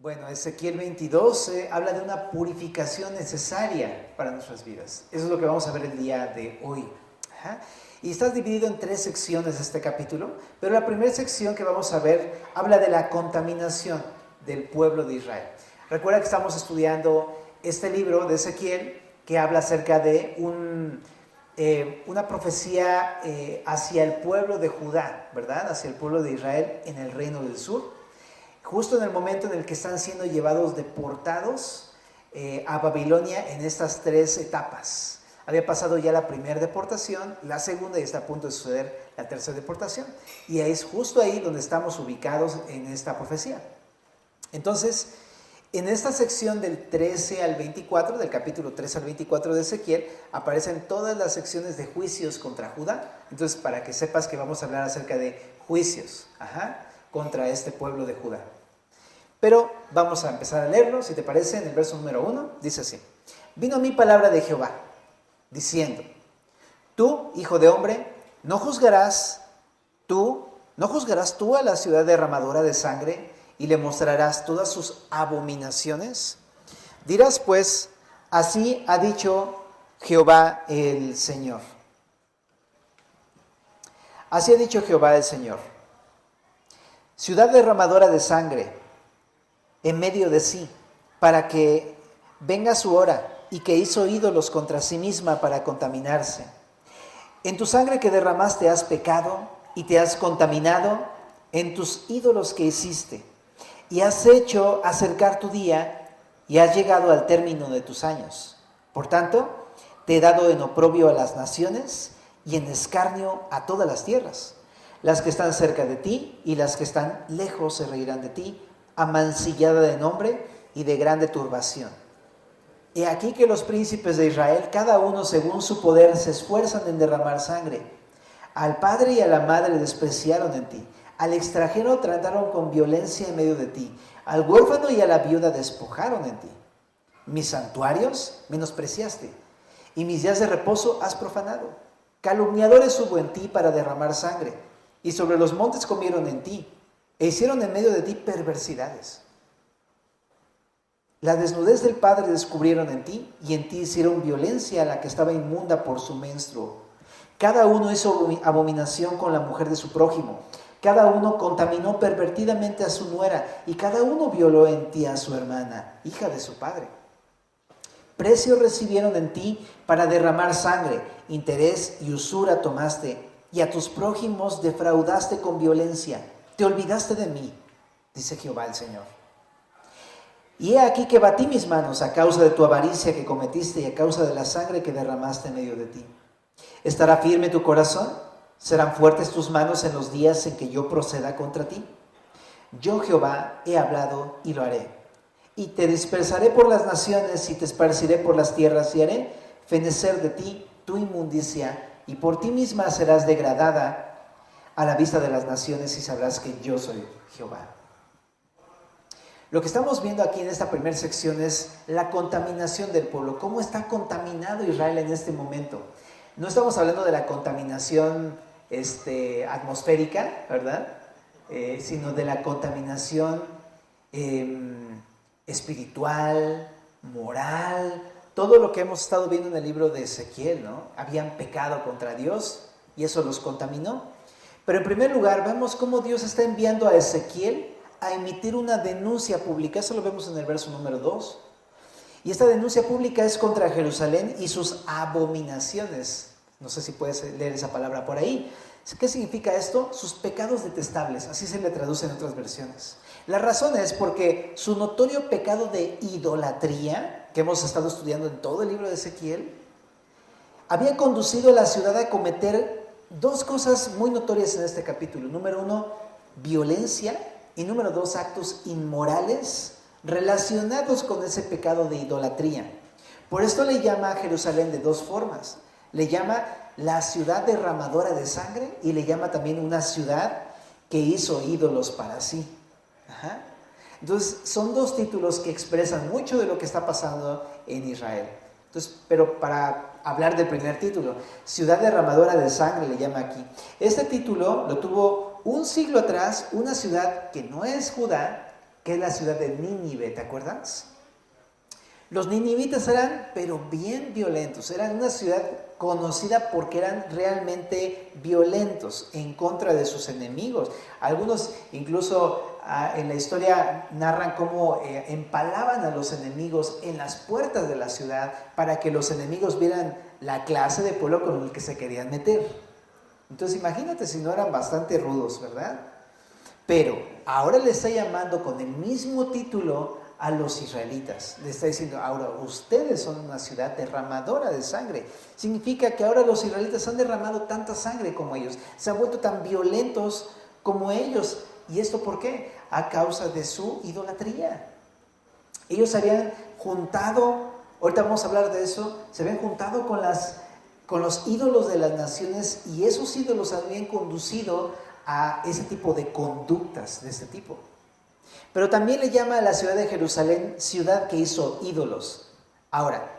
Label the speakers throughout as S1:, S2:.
S1: Bueno, Ezequiel 22 habla de una purificación necesaria para nuestras vidas. Eso es lo que vamos a ver el día de hoy. Ajá. Y está dividido en 3 secciones este capítulo, pero la primera sección que vamos a ver habla de la contaminación del pueblo de Israel. Recuerda que estamos estudiando este libro de Ezequiel que habla acerca de una profecía hacia el pueblo de Judá, ¿verdad? Hacia el pueblo de Israel en el reino del sur. Justo en el momento en el que están siendo llevados deportados a Babilonia en estas 3 etapas. Había pasado ya la primera deportación, la segunda y está a punto de suceder la tercera deportación. Y es justo ahí donde estamos ubicados en esta profecía. Entonces, en esta sección del 13 al 24, del capítulo 13 al 24 de Ezequiel, aparecen todas las secciones de juicios contra Judá. Entonces, para que sepas que vamos a hablar acerca de juicios contra este pueblo de Judá. Pero vamos a empezar a leerlo, si te parece, en el verso número 1, dice así: Vino a mí palabra de Jehová, diciendo: Tú, hijo de hombre, ¿no juzgarás tú a la ciudad derramadora de sangre y le mostrarás todas sus abominaciones? Dirás pues: así ha dicho Jehová el Señor. Así ha dicho Jehová el Señor: ciudad derramadora de sangre en medio de sí, para que venga su hora, y que hizo ídolos contra sí misma para contaminarse. En tu sangre que derramaste has pecado, y te has contaminado en tus ídolos que hiciste, y has hecho acercar tu día, y has llegado al término de tus años. Por tanto, te he dado en oprobio a las naciones, y en escarnio a todas las tierras. Las que están cerca de ti y las que están lejos se reirán de ti, amancillada de nombre y de grande turbación. He aquí que los príncipes de Israel, cada uno según su poder, se esfuerzan en derramar sangre. Al padre y a la madre despreciaron en ti, al extranjero trataron con violencia en medio de ti, al huérfano y a la viuda despojaron en ti. Mis santuarios menospreciaste, y mis días de reposo has profanado. Calumniadores hubo en ti para derramar sangre, y sobre los montes comieron en ti, e hicieron en medio de ti perversidades. La desnudez del padre descubrieron en ti, y en ti hicieron violencia a la que estaba inmunda por su menstruo. Cada uno hizo abominación con la mujer de su prójimo, cada uno contaminó pervertidamente a su nuera, y cada uno violó en ti a su hermana, hija de su padre. Precio recibieron en ti para derramar sangre, interés y usura tomaste, y a tus prójimos defraudaste con violencia. Te olvidaste de mí, dice Jehová el Señor. Y he aquí que batí mis manos a causa de tu avaricia que cometiste y a causa de la sangre que derramaste en medio de ti. ¿Estará firme tu corazón? ¿Serán fuertes tus manos en los días en que yo proceda contra ti? Yo, Jehová, he hablado y lo haré. Y te dispersaré por las naciones y te esparciré por las tierras y haré fenecer de ti tu inmundicia, y por ti misma serás degradada a la vista de las naciones y sabrás que yo soy Jehová. Lo que estamos viendo aquí en esta primera sección es la contaminación del pueblo. ¿Cómo está contaminado Israel en este momento? No estamos hablando de la contaminación atmosférica, ¿verdad? Sino de la contaminación espiritual, moral, todo lo que hemos estado viendo en el libro de Ezequiel, ¿no? Habían pecado contra Dios y eso los contaminó. Pero en primer lugar, vemos cómo Dios está enviando a Ezequiel a emitir una denuncia pública. Eso lo vemos en el verso número 2. Y esta denuncia pública es contra Jerusalén y sus abominaciones. No sé si puedes leer esa palabra por ahí. ¿Qué significa esto? Sus pecados detestables. Así se le traduce en otras versiones. La razón es porque su notorio pecado de idolatría, que hemos estado estudiando en todo el libro de Ezequiel, había conducido a la ciudad a cometer 2 cosas muy notorias en este capítulo. Número 1, violencia, y número 2, actos inmorales relacionados con ese pecado de idolatría. Por esto le llama a Jerusalén de 2 formas. Le llama la ciudad derramadora de sangre y le llama también una ciudad que hizo ídolos para sí. Entonces son 2 títulos que expresan mucho de lo que está pasando en Israel. Entonces, pero para hablar del primer título, ciudad derramadora de sangre le llama aquí. Este título lo tuvo un siglo atrás una ciudad que no es Judá, que es la ciudad de Nínive, ¿te acuerdas? Los ninivitas eran, pero bien violentos, eran una ciudad conocida porque eran realmente violentos en contra de sus enemigos. Algunos incluso en la historia narran cómo empalaban a los enemigos en las puertas de la ciudad para que los enemigos vieran la clase de pueblo con el que se querían meter. Entonces imagínate si no eran bastante rudos, ¿verdad? Pero ahora le está llamando con el mismo título a los israelitas. Le está diciendo, ahora ustedes son una ciudad derramadora de sangre. Significa que ahora los israelitas han derramado tanta sangre como ellos. Se han vuelto tan violentos como ellos. ¿Y esto por qué? A causa de su idolatría. Ellos se habían juntado, ahorita vamos a hablar de eso, se habían juntado con los ídolos de las naciones y esos ídolos habían conducido a ese tipo de conductas de este tipo. Pero también le llama a la ciudad de Jerusalén ciudad que hizo ídolos. Ahora,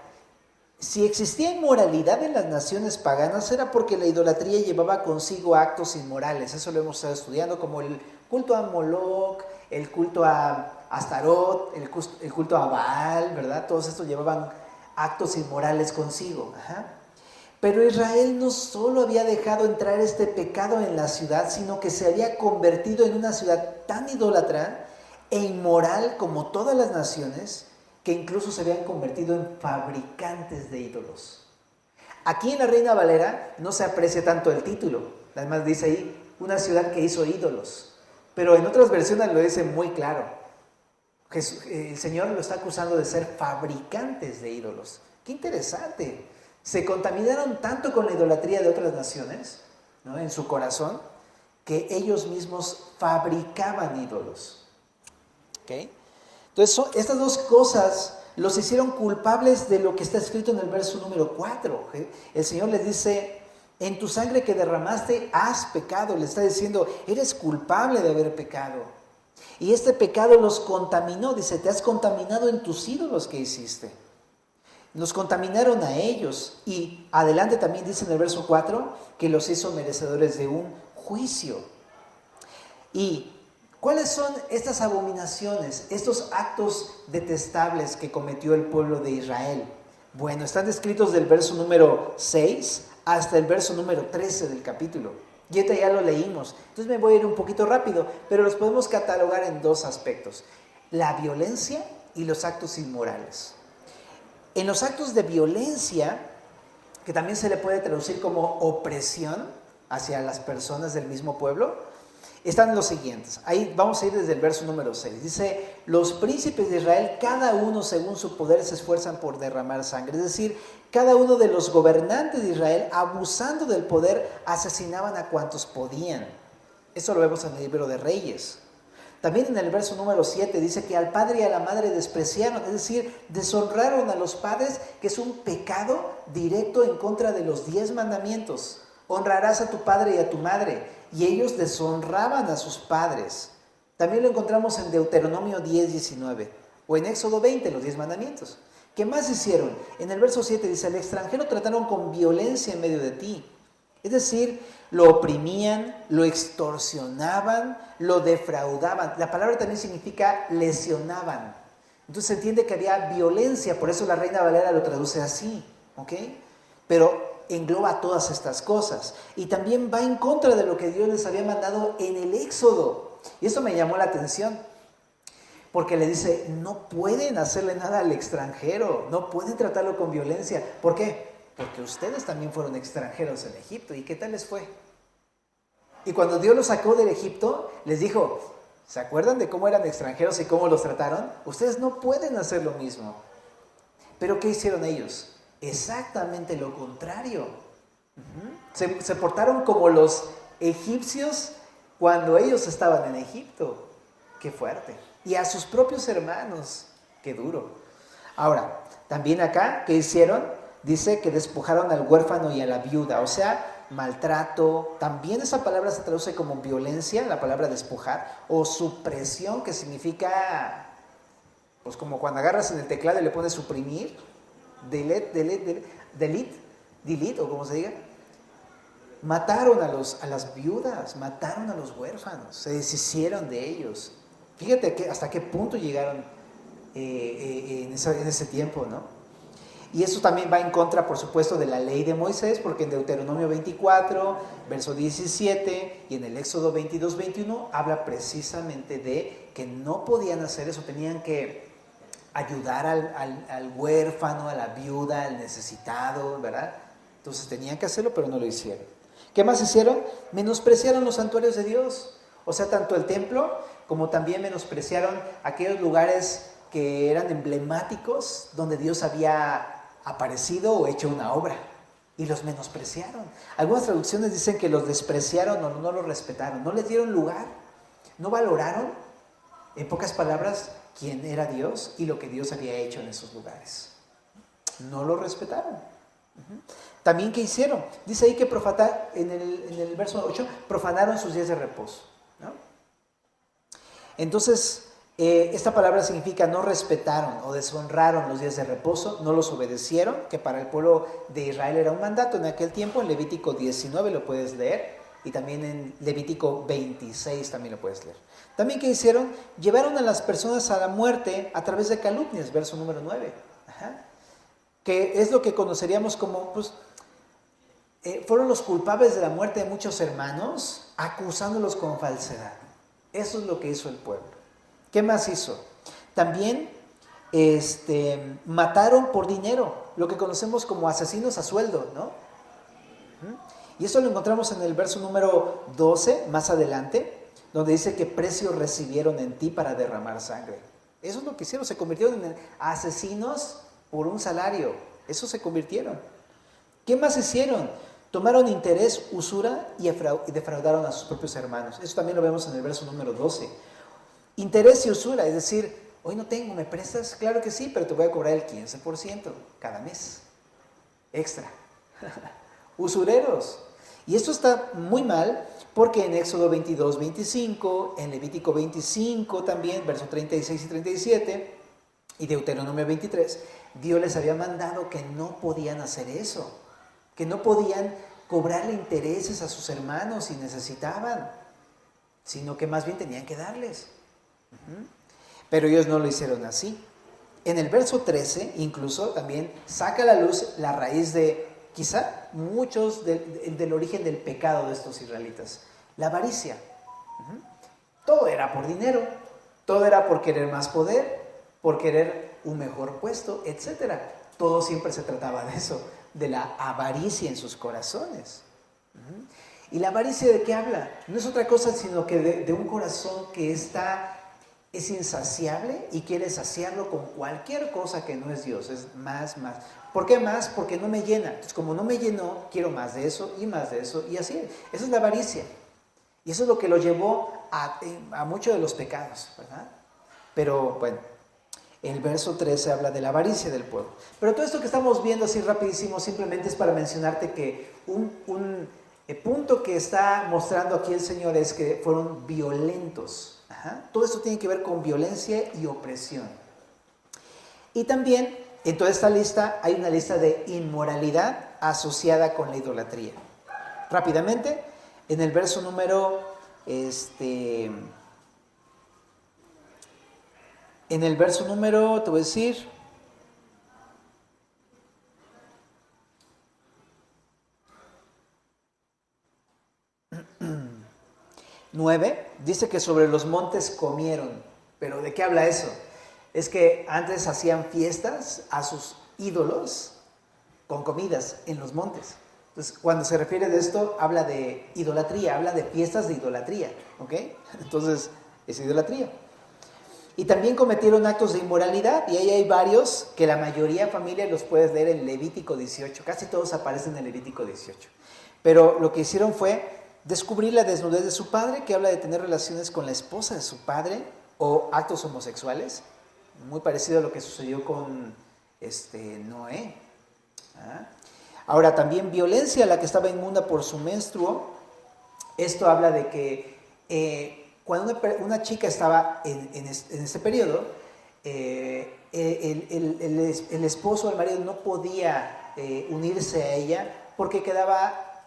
S1: si existía inmoralidad en las naciones paganas era porque la idolatría llevaba consigo actos inmorales. Eso lo hemos estado estudiando, como el culto a Moloch, el culto a Astarot, el culto a Baal, ¿verdad? Todos estos llevaban actos inmorales consigo. Ajá. Pero Israel no solo había dejado entrar este pecado en la ciudad, sino que se había convertido en una ciudad tan idólatra e inmoral como todas las naciones, que incluso se habían convertido en fabricantes de ídolos. Aquí en la Reina Valera no se aprecia tanto el título, además dice ahí, una ciudad que hizo ídolos, pero en otras versiones lo dice muy claro. El Señor lo está acusando de ser fabricantes de ídolos. ¡Qué interesante! Se contaminaron tanto con la idolatría de otras naciones, ¿no?, en su corazón, que ellos mismos fabricaban ídolos. ¿Okay? Entonces estas dos cosas los hicieron culpables de lo que está escrito en el verso número 4. ¿Okay? El Señor les dice, en tu sangre que derramaste has pecado. Le está diciendo, eres culpable de haber pecado. Y este pecado los contaminó. Dice, te has contaminado en tus ídolos que hiciste. Los contaminaron a ellos. Y adelante también dice en el verso 4 que los hizo merecedores de un juicio. Y ¿cuáles son estas abominaciones, estos actos detestables que cometió el pueblo de Israel? Bueno, están descritos del verso número 6 hasta el verso número 13 del capítulo. Y ahorita ya lo leímos, entonces me voy a ir un poquito rápido, pero los podemos catalogar en dos aspectos: la violencia y los actos inmorales. En los actos de violencia, que también se le puede traducir como opresión hacia las personas del mismo pueblo, están los siguientes. Ahí vamos a ir desde el verso número 6. Dice, los príncipes de Israel, cada uno según su poder, se esfuerzan por derramar sangre. Es decir, cada uno de los gobernantes de Israel, abusando del poder, asesinaban a cuantos podían. Eso lo vemos en el libro de Reyes. También en el verso número 7 dice que al padre y a la madre despreciaron, es decir, deshonraron a los padres, que es un pecado directo en contra de los 10 mandamientos. Honrarás a tu padre y a tu madre. Y ellos deshonraban a sus padres. También lo encontramos en Deuteronomio 10:19 o en Éxodo 20, los 10 mandamientos. ¿Qué más hicieron? En el verso 7 dice, al extranjero trataron con violencia en medio de ti. Es decir, lo oprimían, lo extorsionaban, lo defraudaban. La palabra también significa lesionaban. Entonces se entiende que había violencia, por eso la Reina Valera lo traduce así, ¿ok? Pero engloba todas estas cosas y también va en contra de lo que Dios les había mandado en el Éxodo. Y esto me llamó la atención porque le dice, no pueden hacerle nada al extranjero, no pueden tratarlo con violencia. ¿Por qué? Porque ustedes también fueron extranjeros en Egipto. ¿Y qué tal les fue? Y cuando Dios los sacó del Egipto, les dijo, ¿se acuerdan de cómo eran extranjeros y cómo los trataron? Ustedes no pueden hacer lo mismo. ¿Pero qué hicieron ellos? Exactamente lo contrario. Se portaron como los egipcios cuando ellos estaban en Egipto. Qué fuerte. Y a sus propios hermanos. Qué duro. Ahora, también acá, ¿qué hicieron? Dice que despojaron al huérfano y a la viuda. O sea, maltrato. También esa palabra se traduce como violencia, la palabra despojar. O supresión, que significa, pues como cuando agarras en el teclado y le pones suprimir. Delete, o como se diga. Mataron a las viudas, mataron a los huérfanos, se deshicieron de ellos. Fíjate hasta qué punto llegaron en ese tiempo, ¿no? Y eso también va en contra, por supuesto, de la ley de Moisés, porque en Deuteronomio 24, verso 17, y en el Éxodo 22, 21, habla precisamente de que no podían hacer eso, tenían que ayudar al huérfano, a la viuda, al necesitado, ¿verdad? Entonces tenían que hacerlo, pero no lo hicieron. ¿Qué más hicieron? Menospreciaron los santuarios de Dios. O sea, tanto el templo como también menospreciaron aquellos lugares que eran emblemáticos donde Dios había aparecido o hecho una obra, y los menospreciaron. Algunas traducciones dicen que los despreciaron o no los respetaron, no les dieron lugar, no valoraron, en pocas palabras, quién era Dios y lo que Dios había hecho en esos lugares. No lo respetaron. También, ¿qué hicieron? Dice ahí que en el verso 8, profanaron sus días de reposo, ¿no? Entonces, esta palabra significa no respetaron o deshonraron los días de reposo, no los obedecieron, que para el pueblo de Israel era un mandato en aquel tiempo. En Levítico 19 lo puedes leer, y también en Levítico 26 también lo puedes leer. También, ¿qué hicieron? Llevaron a las personas a la muerte a través de calumnias, verso número 9. Que es lo que conoceríamos como, fueron los culpables de la muerte de muchos hermanos, acusándolos con falsedad. Eso es lo que hizo el pueblo. ¿Qué más hizo? También mataron por dinero, lo que conocemos como asesinos a sueldo, ¿no? Y eso lo encontramos en el verso número 12, más adelante, donde dice que precio recibieron en ti para derramar sangre. Eso es lo que hicieron, se convirtieron en asesinos por un salario, eso se convirtieron. ¿Qué más hicieron? Tomaron interés, usura y defraudaron a sus propios hermanos. Eso también lo vemos en el verso número 12. Interés y usura, es decir, hoy no tengo, ¿me prestas? Claro que sí, pero te voy a cobrar el 15% cada mes, extra. Usureros. Y esto está muy mal, porque en Éxodo 22, 25, en Levítico 25 también, versos 36 y 37, y Deuteronomio 23, Dios les había mandado que no podían hacer eso, que no podían cobrarle intereses a sus hermanos si necesitaban, sino que más bien tenían que darles. Pero ellos no lo hicieron así. En el verso 13 incluso también saca a la luz la raíz de quizá muchos del origen del pecado de estos israelitas: la avaricia. Todo era por dinero, todo era por querer más poder, por querer un mejor puesto, etc. Todo siempre se trataba de eso, de la avaricia en sus corazones. ¿Y la avaricia de qué habla? No es otra cosa sino que de un corazón que es insaciable y quiere saciarlo con cualquier cosa que no es Dios. Es más. ¿Por qué más? Porque no me llena. Entonces, como no me llenó, quiero más de eso, y así es. Esa es la avaricia. Y eso es lo que lo llevó a muchos de los pecados, ¿verdad? Pero bueno, el verso 13 habla de la avaricia del pueblo. Pero todo esto que estamos viendo así rapidísimo simplemente es para mencionarte que un punto que está mostrando aquí el Señor es que fueron violentos. Todo esto tiene que ver con violencia y opresión. Y también en toda esta lista hay una lista de inmoralidad asociada con la idolatría. Rápidamente, en el verso número te voy a decir, (9) dice que sobre los montes comieron. ¿Pero de qué habla eso? Es que antes hacían fiestas a sus ídolos con comidas en los montes. Entonces, cuando se refiere de esto, habla de idolatría, habla de fiestas de idolatría, ¿ok? Entonces, es idolatría. Y también cometieron actos de inmoralidad, y ahí hay varios que la mayoría, familia, los puedes leer en Levítico 18. Casi todos aparecen en Levítico 18. Pero lo que hicieron fue descubrir la desnudez de su padre, que habla de tener relaciones con la esposa de su padre, o actos homosexuales, muy parecido a lo que sucedió con Noé. Ahora, también violencia a la que estaba inmunda por su menstruo. Esto habla de que cuando una chica estaba en este periodo, el esposo o el marido no podía unirse a ella porque quedaba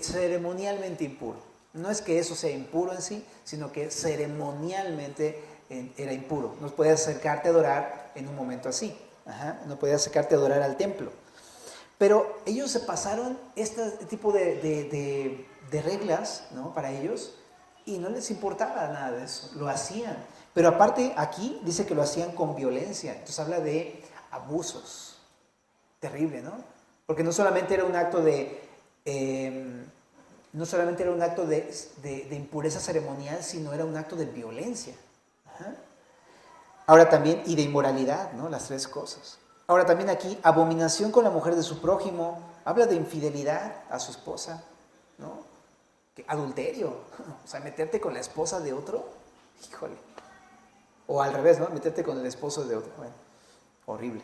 S1: ceremonialmente impuro. No es que eso sea impuro en sí, sino que ceremonialmente era impuro. No podías acercarte a adorar en un momento así. No podías acercarte a adorar al templo. Pero ellos se pasaron este tipo de reglas, ¿no?, para ellos, y no les importaba nada de eso. Lo hacían. Pero aparte, aquí dice que lo hacían con violencia. Entonces habla de abusos. Terrible, ¿no? Porque no solamente era un acto de impureza ceremonial, sino era un acto de violencia. Ahora también, y de inmoralidad, ¿no? Las tres cosas. Ahora también aquí, abominación con la mujer de su prójimo, habla de infidelidad a su esposa, ¿no? Adulterio, o sea, meterte con la esposa de otro, híjole. O al revés, ¿no? Meterte con el esposo de otro, bueno, horrible.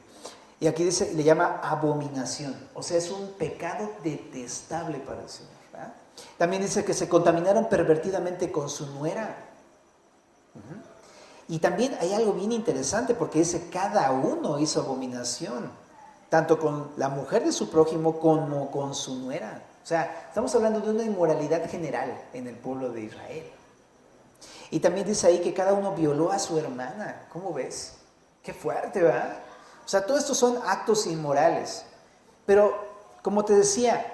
S1: Y aquí dice, le llama abominación, o sea, es un pecado detestable para el Señor, ¿verdad? También dice que se contaminaron pervertidamente con su nuera. Y también hay algo bien interesante, porque dice, cada uno hizo abominación, tanto con la mujer de su prójimo como con su nuera. O sea, estamos hablando de una inmoralidad general en el pueblo de Israel. Y también dice ahí que cada uno violó a su hermana. ¿Cómo ves? Qué fuerte, ¿verdad? O sea, todo esto son actos inmorales. Pero, como te decía,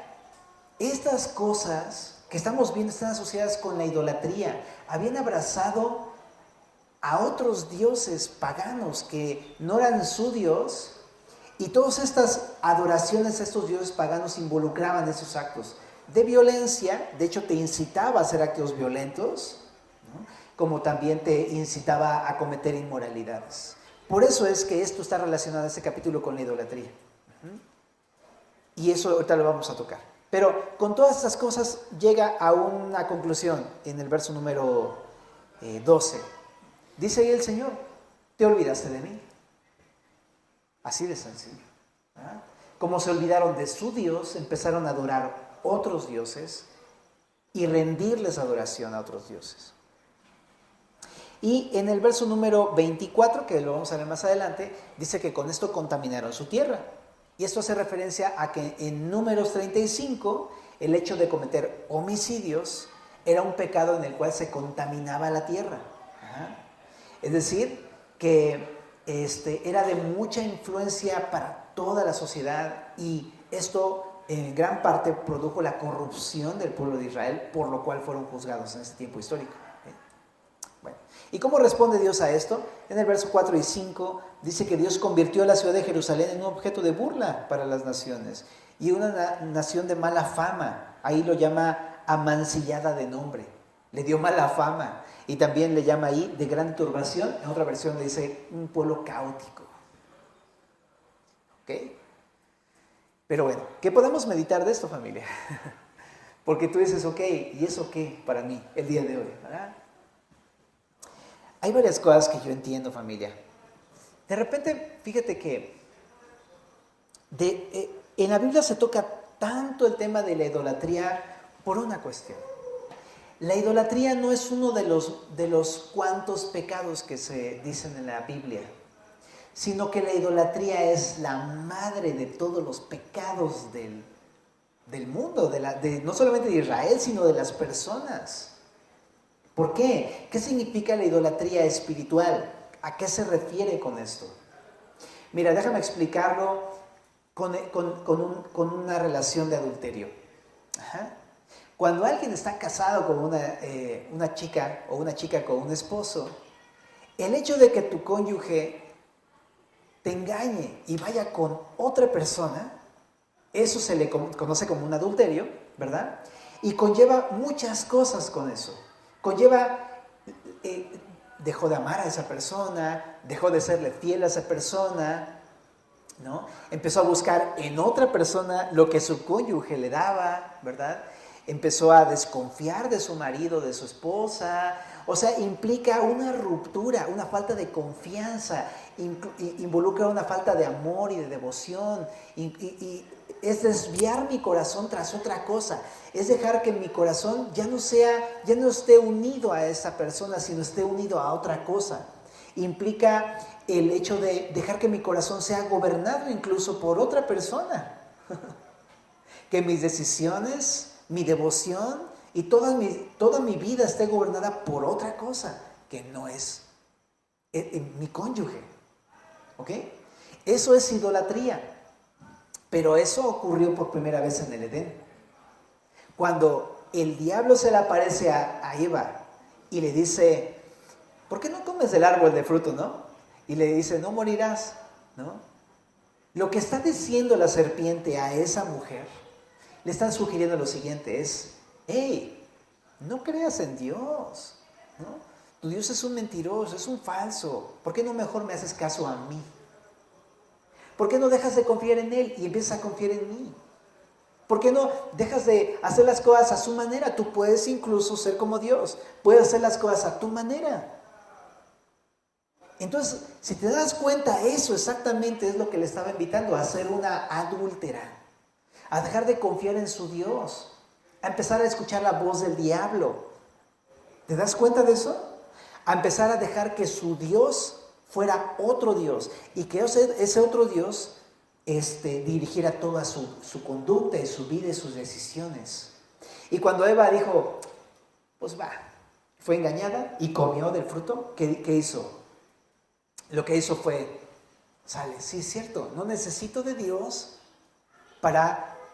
S1: estas cosas que estamos viendo están asociadas con la idolatría. Habían abrazado a otros dioses paganos que no eran su Dios, y todas estas adoraciones a estos dioses paganos involucraban esos actos de violencia. De hecho, te incitaba a hacer actos violentos, ¿no?, como también te incitaba a cometer inmoralidades. Por eso es que esto está relacionado, este capítulo, con la idolatría. Y eso ahorita lo vamos a tocar. Pero con todas estas cosas llega a una conclusión en el verso número 12. Dice ahí el Señor, te olvidaste de mí. Así de sencillo. Como se olvidaron de su Dios, empezaron a adorar otros dioses y rendirles adoración a otros dioses. Y en el verso número 24, que lo vamos a ver más adelante, dice que con esto contaminaron su tierra. Y esto hace referencia a que en Números 35, el hecho de cometer homicidios era un pecado en el cual se contaminaba la tierra. Es decir, que era de mucha influencia para toda la sociedad, y esto en gran parte produjo la corrupción del pueblo de Israel, por lo cual fueron juzgados en ese tiempo histórico. Bueno, ¿y cómo responde Dios a esto? En el verso 4 y 5 dice que Dios convirtió a la ciudad de Jerusalén en un objeto de burla para las naciones y una nación de mala fama. Ahí lo llama amancillada de nombre, le dio mala fama. Y también le llama ahí de gran turbación. En otra versión le dice un pueblo caótico. ¿Ok? Pero bueno, ¿qué podemos meditar de esto, familia? Porque tú dices, ok, ¿y eso qué para mí el día de hoy? ¿Verdad? Hay varias cosas que yo entiendo, familia. De repente, fíjate que en la Biblia se toca tanto el tema de la idolatría por una cuestión. La idolatría no es uno de los cuantos pecados que se dicen en la Biblia, sino que la idolatría es la madre de todos los pecados del mundo, no solamente de Israel, sino de las personas. ¿Por qué? ¿Qué significa la idolatría espiritual? ¿A qué se refiere con esto? Mira, déjame explicarlo con una relación de adulterio. Cuando alguien está casado con una chica, o una chica con un esposo, el hecho de que tu cónyuge te engañe y vaya con otra persona, eso se le conoce como un adulterio, ¿verdad? Y conlleva muchas cosas con eso. Conlleva, dejó de amar a esa persona, dejó de serle fiel a esa persona, ¿no? Empezó a buscar en otra persona lo que su cónyuge le daba, ¿verdad? Empezó a desconfiar de su marido, de su esposa. O sea, implica una ruptura, una falta de confianza, involucra una falta de amor y de devoción, y es desviar mi corazón tras otra cosa, es dejar que mi corazón ya no esté unido a esa persona, sino esté unido a otra cosa. Implica el hecho de dejar que mi corazón sea gobernado incluso por otra persona, que mis decisiones, mi devoción y toda mi vida esté gobernada por otra cosa que no es mi cónyuge. ¿Ok? Eso es idolatría. Pero eso ocurrió por primera vez en el Edén. Cuando el diablo se le aparece a Eva y le dice, ¿por qué no comes del árbol de fruto, no? Y le dice, no morirás, ¿no? Lo que está diciendo la serpiente a esa mujer, le están sugiriendo lo siguiente, es, hey, no creas en Dios, ¿no? Tu Dios es un mentiroso, es un falso. ¿Por qué no mejor me haces caso a mí? ¿Por qué no dejas de confiar en Él y empiezas a confiar en mí? ¿Por qué no dejas de hacer las cosas a su manera? Tú puedes incluso ser como Dios. Puedes hacer las cosas a tu manera. Entonces, si te das cuenta, eso exactamente es lo que le estaba invitando a ser una adúltera. A dejar de confiar en su Dios. A empezar a escuchar la voz del diablo. ¿Te das cuenta de eso? A empezar a dejar que su Dios fuera otro Dios. Y que ese otro Dios dirigiera toda su conducta y su vida y sus decisiones. Y cuando Eva dijo, pues va, fue engañada y comió del fruto, ¿qué hizo? Lo que hizo fue, sí, es cierto, no necesito de Dios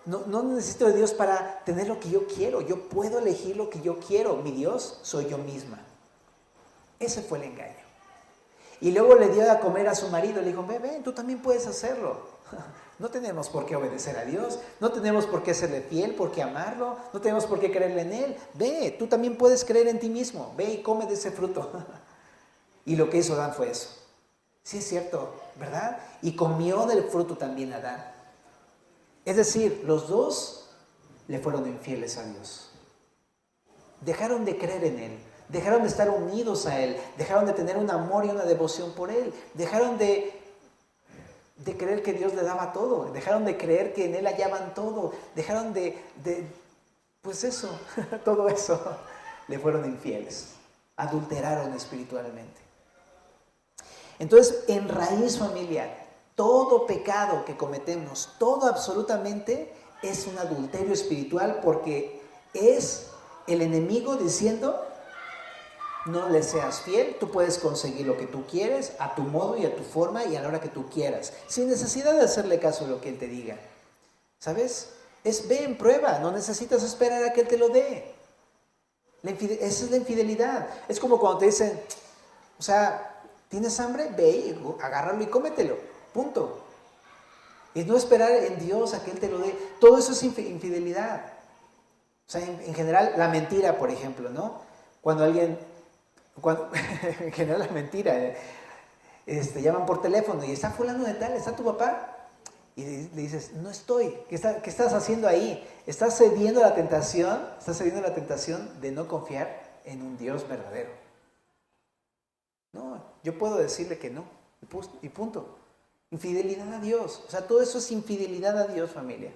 S1: no necesito de Dios para tener lo que yo quiero. Yo puedo elegir lo que yo quiero. Mi Dios soy yo misma. Ese fue el engaño. Y luego le dio a comer a su marido. Le dijo, ven, tú también puedes hacerlo. No tenemos por qué obedecer a Dios. No tenemos por qué serle fiel, por qué amarlo. No tenemos por qué creerle en Él. Ve, tú también puedes creer en ti mismo. Ve y come de ese fruto. Y lo que hizo Adán fue eso. Sí es cierto, ¿verdad? Y comió del fruto también Adán. Es decir, los dos le fueron infieles a Dios. Dejaron de creer en Él. Dejaron de estar unidos a Él. Dejaron de tener un amor y una devoción por Él. Dejaron de creer que Dios le daba todo. Dejaron de creer que en Él hallaban todo. Dejaron pues eso, todo eso. Le fueron infieles. Adulteraron espiritualmente. Entonces, en raíz, familia, todo pecado que cometemos, todo absolutamente, es un adulterio espiritual porque es el enemigo diciendo, no le seas fiel, tú puedes conseguir lo que tú quieres, a tu modo y a tu forma y a la hora que tú quieras, sin necesidad de hacerle caso a lo que él te diga. ¿Sabes? Ve en prueba, no necesitas esperar a que él te lo dé. Esa es la infidelidad. Es como cuando te dicen, ¿tienes hambre? Ve y agárralo y cómetelo. Punto. Y no esperar en Dios a que Él te lo dé. Todo eso es infidelidad. En general, la mentira, por ejemplo, ¿no? En general la mentira, llaman por teléfono y está fulano de tal, ¿está tu papá? Y le dices, no estoy. ¿Qué estás haciendo ahí? Estás cediendo a la tentación de no confiar en un Dios verdadero. No, yo puedo decirle que no, y punto. Infidelidad a Dios. Todo eso es infidelidad a Dios, familia.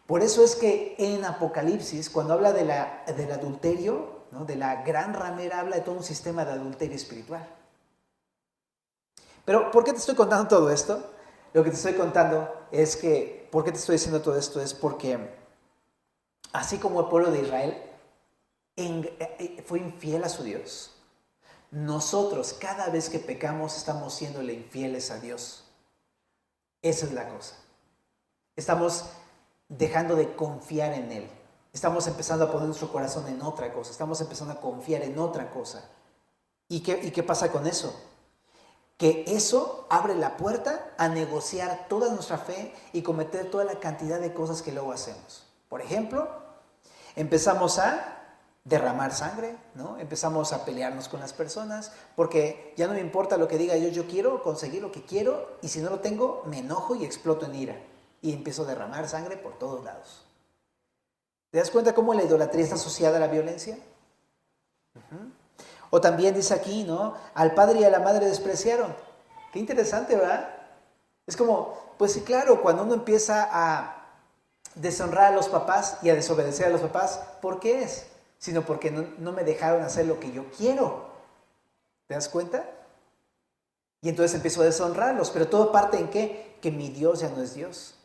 S1: Por eso es que en Apocalipsis, cuando habla del adulterio, ¿no? De la gran ramera, habla de todo un sistema de adulterio espiritual. Pero, ¿por qué te estoy contando todo esto? Lo que te estoy contando es que, ¿por qué te estoy diciendo todo esto? Es porque, así como el pueblo de Israel fue infiel a su Dios, nosotros cada vez que pecamos estamos siéndole infieles a Dios. Esa es la cosa. Estamos dejando de confiar en Él. Estamos empezando a poner nuestro corazón en otra cosa. Estamos empezando a confiar en otra cosa. ¿Y qué pasa con eso? Que eso abre la puerta a negociar toda nuestra fe y cometer toda la cantidad de cosas que luego hacemos. Por ejemplo, empezamos a derramar sangre, ¿no? Empezamos a pelearnos con las personas porque ya no me importa lo que diga yo quiero conseguir lo que quiero y si no lo tengo me enojo y exploto en ira y empiezo a derramar sangre por todos lados. ¿Te das cuenta cómo la idolatría está asociada a la violencia? O también dice aquí, ¿no? Al padre y a la madre despreciaron. Qué interesante, ¿verdad? Es como, pues sí, claro, cuando uno empieza a deshonrar a los papás y a desobedecer a los papás, ¿por qué es? Sino porque no me dejaron hacer lo que yo quiero. ¿Te das cuenta? Y entonces empiezo a deshonrarlos, pero todo parte en ¿qué? Que mi Dios ya no es Dios.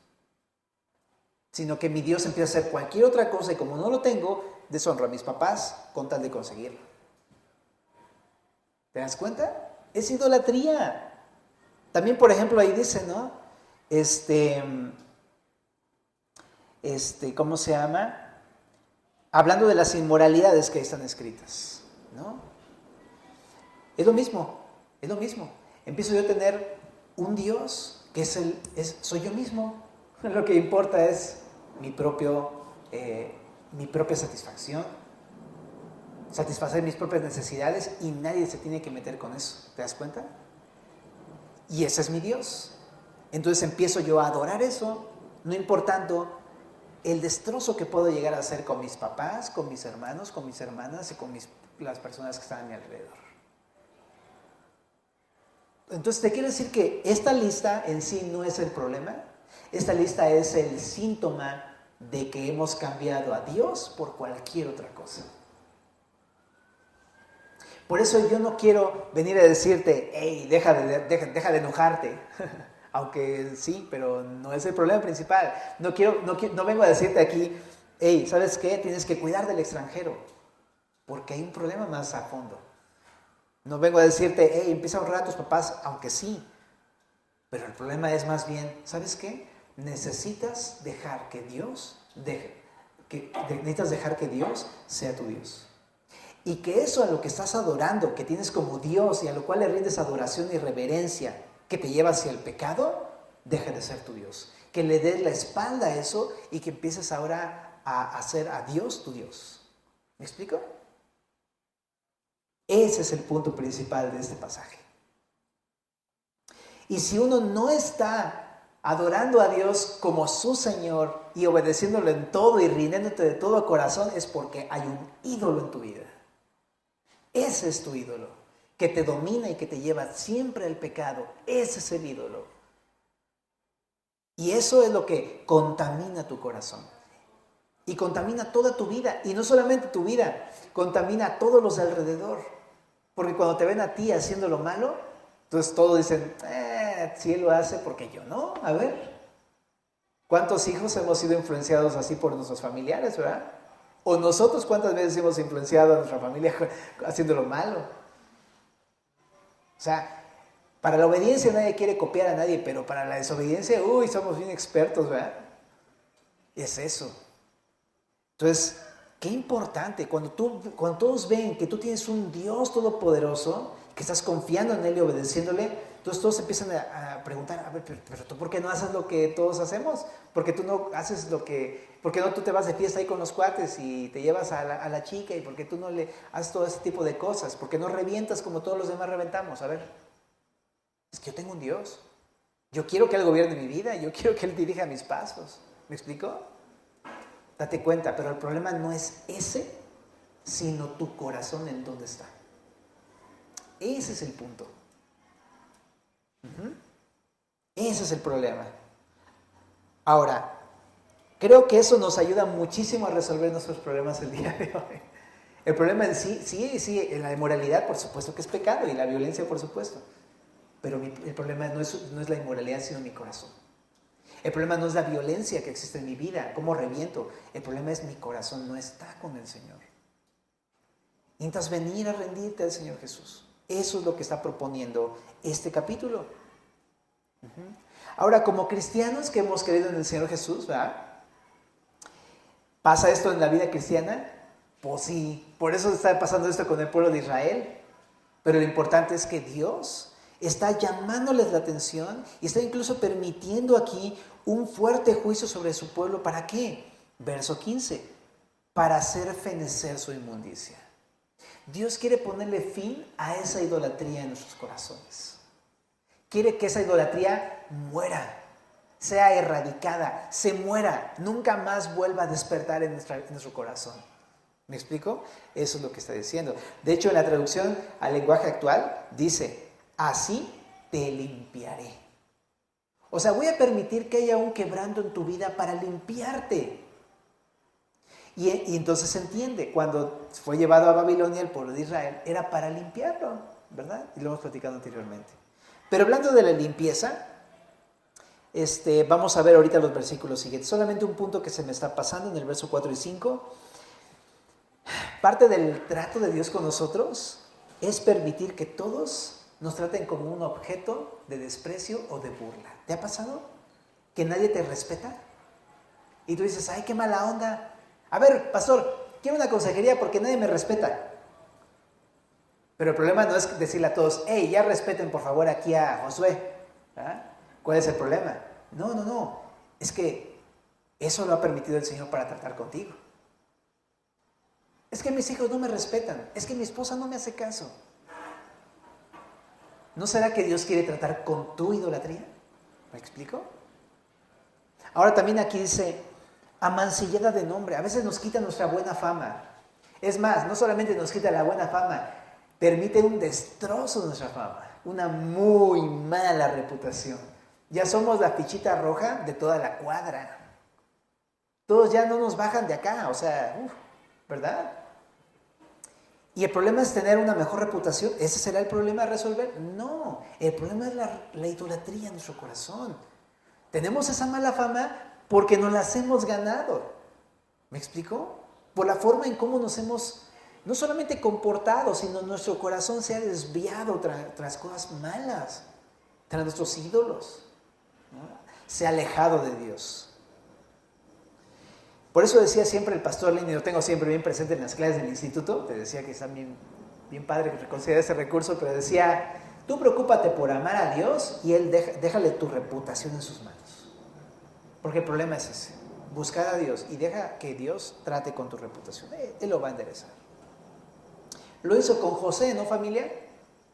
S1: Sino que mi Dios empieza a hacer cualquier otra cosa y como no lo tengo, deshonro a mis papás con tal de conseguirlo. ¿Te das cuenta? Es idolatría. También, por ejemplo, ahí dice, ¿no? ¿Cómo se llama? Hablando de las inmoralidades que ahí están escritas, ¿no? Es lo mismo, es lo mismo. Empiezo yo a tener un Dios que soy yo mismo. Lo que importa es mi propia satisfacción, satisfacer mis propias necesidades, y nadie se tiene que meter con eso. ¿Te das cuenta? Y ese es mi Dios. Entonces empiezo yo a adorar eso, no importando el destrozo que puedo llegar a hacer con mis papás, con mis hermanos, con mis hermanas y con las personas que están a mi alrededor. Entonces te quiero decir que esta lista en sí no es el problema. Esta lista es el síntoma de que hemos cambiado a Dios por cualquier otra cosa. Por eso yo no quiero venir a decirte, hey, deja de enojarte. Aunque sí, pero no es el problema principal. No vengo a decirte aquí, hey, ¿sabes qué? Tienes que cuidar del extranjero, porque hay un problema más a fondo. No vengo a decirte, hey, empieza a honrar a tus papás, aunque sí. Pero el problema es más bien, ¿sabes qué? Necesitas dejar que Dios sea tu Dios. Y que eso a lo que estás adorando, que tienes como Dios y a lo cual le rindes adoración y reverencia, que te lleva hacia el pecado, deje de ser tu Dios. Que le des la espalda a eso y que empieces ahora a hacer a Dios tu Dios. ¿Me explico? Ese es el punto principal de este pasaje. Y si uno no está adorando a Dios como su Señor y obedeciéndolo en todo y rindiéndote de todo corazón, es porque hay un ídolo en tu vida. Ese es tu ídolo, que te domina y que te lleva siempre al pecado. Ese es el ídolo. Y eso es lo que contamina tu corazón. Y contamina toda tu vida. Y no solamente tu vida, contamina a todos los de alrededor. Porque cuando te ven a ti haciendo lo malo, entonces todos dicen, si él lo hace, porque yo no. A ver, ¿cuántos hijos hemos sido influenciados así por nuestros familiares, verdad? O nosotros, ¿cuántas veces hemos influenciado a nuestra familia haciendo lo malo? O sea, para la obediencia nadie quiere copiar a nadie, pero para la desobediencia, somos bien expertos, ¿verdad? Es eso. Entonces, qué importante, cuando todos ven que tú tienes un Dios todopoderoso, que estás confiando en Él y obedeciéndole, entonces todos empiezan a preguntar, a ver, pero tú ¿por qué no haces lo que todos hacemos? ¿Por qué tú no haces ¿por qué no tú te vas de fiesta ahí con los cuates y te llevas a la chica? ¿Y por qué tú no le haces todo ese tipo de cosas? ¿Por qué no revientas como todos los demás reventamos? A ver, es que yo tengo un Dios. Yo quiero que Él gobierne mi vida, yo quiero que Él dirija mis pasos. ¿Me explico? Date cuenta, pero el problema no es ese, sino tu corazón en dónde está. Ese es el punto. Ese es el problema. Ahora, creo que eso nos ayuda muchísimo a resolver nuestros problemas el día de hoy. El problema en sí, en la inmoralidad por supuesto que es pecado y la violencia por supuesto. Pero el problema no es la inmoralidad, sino mi corazón. El problema no es la violencia que existe en mi vida, cómo reviento. El problema es mi corazón no está con el Señor. Necesitas venir a rendirte al Señor Jesús. Eso es lo que está proponiendo este capítulo. Ahora, como cristianos que hemos creído en el Señor Jesús, ¿verdad? ¿Pasa esto en la vida cristiana? Pues sí, por eso está pasando esto con el pueblo de Israel. Pero lo importante es que Dios está llamándoles la atención y está incluso permitiendo aquí un fuerte juicio sobre su pueblo. ¿Para qué? Verso 15. Para hacer fenecer su inmundicia. Dios quiere ponerle fin a esa idolatría en nuestros corazones. Quiere que esa idolatría muera, sea erradicada, se muera, nunca más vuelva a despertar en nuestro corazón. ¿Me explico? Eso es lo que está diciendo. De hecho, en la traducción al lenguaje actual dice, así te limpiaré. O sea, voy a permitir que haya un quebranto en tu vida para limpiarte. Y entonces se entiende, cuando fue llevado a Babilonia el pueblo de Israel, era para limpiarlo, ¿verdad? Y lo hemos platicado anteriormente. Pero hablando de la limpieza, vamos a ver ahorita los versículos siguientes. Solamente un punto que se me está pasando en el verso 4 y 5. Parte del trato de Dios con nosotros es permitir que todos nos traten como un objeto de desprecio o de burla. ¿Te ha pasado? ¿Que nadie te respeta? Y tú dices, ay, qué mala onda. A ver, pastor, quiero una consejería porque nadie me respeta. Pero el problema no es decirle a todos, hey, ya respeten por favor aquí a Josué. ¿Ah? ¿Cuál es el problema? No. Es que eso lo ha permitido el Señor para tratar contigo. Es que mis hijos no me respetan. Es que mi esposa no me hace caso. ¿No será que Dios quiere tratar con tu idolatría? ¿Me explico? Ahora también aquí dice, amancillada de nombre. A veces nos quita nuestra buena fama. Es más, no solamente nos quita la buena fama, permite un destrozo de nuestra fama. Una muy mala reputación. Ya somos la fichita roja de toda la cuadra. Todos ya no nos bajan de acá, o sea, ¿verdad? Y el problema es tener una mejor reputación. ¿Ese será el problema a resolver? No, el problema es la idolatría en nuestro corazón. Tenemos esa mala fama porque nos las hemos ganado. ¿Me explico? Por la forma en cómo nos hemos, no solamente comportado, sino nuestro corazón se ha desviado tras cosas malas, tras nuestros ídolos, ¿no? Se ha alejado de Dios. Por eso decía siempre el pastor Lenny, lo tengo siempre bien presente en las clases del instituto, te decía que está bien padre que considera ese recurso, pero decía, tú preocúpate por amar a Dios y Él déjale tu reputación en sus manos. Porque el problema es ese, buscar a Dios y deja que Dios trate con tu reputación, Él lo va a enderezar. Lo hizo con José, ¿no, familia?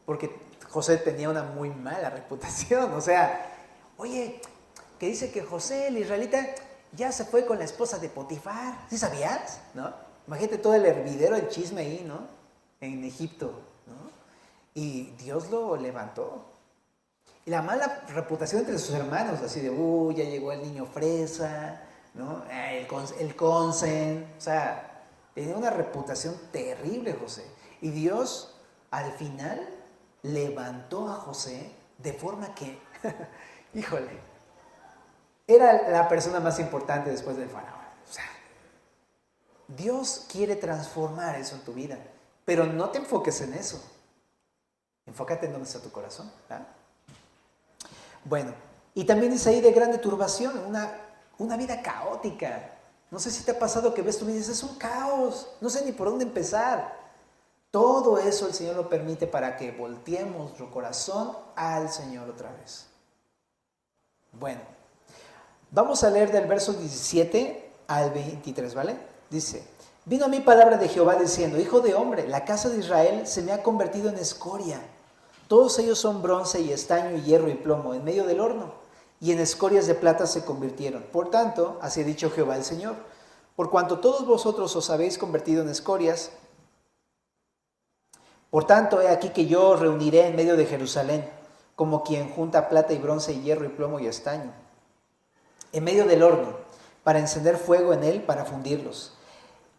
S1: Porque José tenía una muy mala reputación, o sea, oye, que dice que José, el israelita, ya se fue con la esposa de Potifar. ¿Sí sabías? ¿No? Imagínate todo el hervidero, el chisme ahí, ¿no? En Egipto, ¿no? Y Dios lo levantó. Y la mala reputación entre sus hermanos, así de, ya llegó el niño fresa, ¿no? El consen. O sea, tenía una reputación terrible José. Y Dios, al final, levantó a José de forma que, híjole, era la persona más importante después del faraón. O sea, Dios quiere transformar eso en tu vida, pero no te enfoques en eso. Enfócate en dónde está tu corazón. ¿Ah? Bueno, y también dice ahí de grande turbación, una vida caótica. No sé si te ha pasado que ves tu vida y dices, es un caos, no sé ni por dónde empezar. Todo eso el Señor lo permite para que volteemos nuestro corazón al Señor otra vez. Bueno, vamos a leer del verso 17 al 23, ¿vale? Dice, vino a mí palabra de Jehová diciendo, hijo de hombre, la casa de Israel se me ha convertido en escoria. Todos ellos son bronce y estaño y hierro y plomo en medio del horno, y en escorias de plata se convirtieron. Por tanto, así ha dicho Jehová el Señor, por cuanto todos vosotros os habéis convertido en escorias, por tanto, he aquí que yo os reuniré en medio de Jerusalén, como quien junta plata y bronce y hierro y plomo y estaño, en medio del horno, para encender fuego en él, para fundirlos.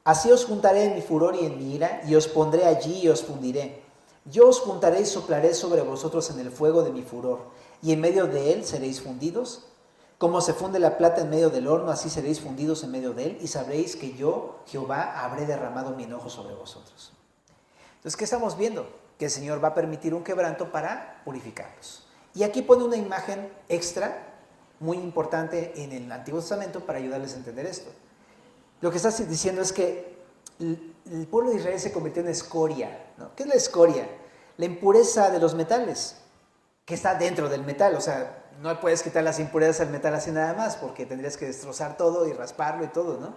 S1: Así os juntaré en mi furor y en mi ira, y os pondré allí y os fundiré. Yo os juntaré y soplaré sobre vosotros en el fuego de mi furor, y en medio de él seréis fundidos. Como se funde la plata en medio del horno, así seréis fundidos en medio de él, y sabréis que yo, Jehová, habré derramado mi enojo sobre vosotros. Entonces, ¿qué estamos viendo? Que el Señor va a permitir un quebranto para purificarlos. Y aquí pone una imagen extra, muy importante en el Antiguo Testamento para ayudarles a entender esto. Lo que está diciendo es que el pueblo de Israel se convirtió en escoria, ¿no? ¿Qué es la escoria? La impureza de los metales, que está dentro del metal. O sea, no puedes quitar las impurezas del metal así nada más, porque tendrías que destrozar todo y rasparlo y todo, ¿no?